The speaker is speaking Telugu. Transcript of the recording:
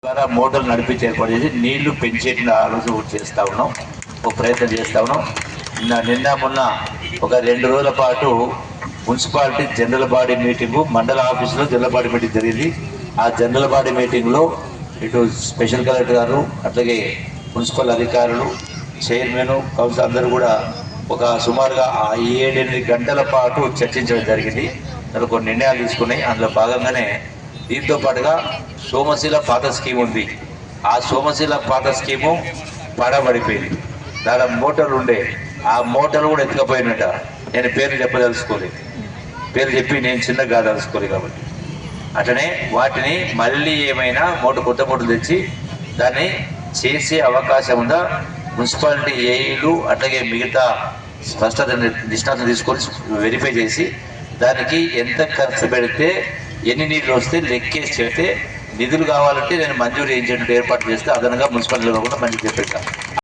ద్వారా మోటార్లు నడిపించి ఏర్పాటు చేసి నీళ్లు పెంచేట ఆలోచన చేస్తూ ఉన్నాం, ఒక ప్రయత్నం చేస్తూ ఉన్నాం. నిన్న మొన్న ఒక 2 రోజుల పాటు మున్సిపాలిటీ జనరల్ బాడీ మీటింగు మండల ఆఫీసులో జనరల్ బాడీ మీటింగ్ జరిగింది. ఆ జనరల్ బాడీ మీటింగ్లో ఇటు స్పెషల్ కలెక్టర్ గారు, అట్లాగే మున్సిపల్ అధికారులు, చైర్మన్, కౌన్సిల్ అందరూ కూడా ఒక సుమారుగా 7-8 గంటల పాటు చర్చించడం జరిగింది. అందులో కొన్ని నిర్ణయాలు తీసుకున్నాయి. అందులో భాగంగానే దీంతో పాటుగా సోమశిల పాత స్కీమ్ ఉంది. ఆ సోమశిల పాత స్కీము పడబడిపోయింది. దాని మోటార్లు ఉండే, ఆ మోటార్లు కూడా ఎత్తుకపోయినట్ట. నేను పేర్లు చెప్పదలుచుకోలేదు, పేరు చెప్పి నేను చిన్నగా కాదలుచుకోలేదు. కాబట్టి అట్లనే వాటిని మళ్ళీ ఏమైనా కొత్త మోటార్లు తెచ్చి దాన్ని చేసే అవకాశం ఉందా? మున్సిపాలిటీ ఏఈలు అట్లాగే మిగతా స్పష్టత నిష్ణాతం తీసుకొని వెరిఫై చేసి దానికి ఎంత ఖర్చు పెడితే ఎన్ని నీళ్ళు వస్తే లెక్కేసి చెప్తే నిధులు కావాలంటే నేను మంజూరు చేయించేటువంటి ఏర్పాటు చేస్తే అదనంగా మున్సిపాలిటీలో కూడా మంజూరు చెప్పేస్తాను.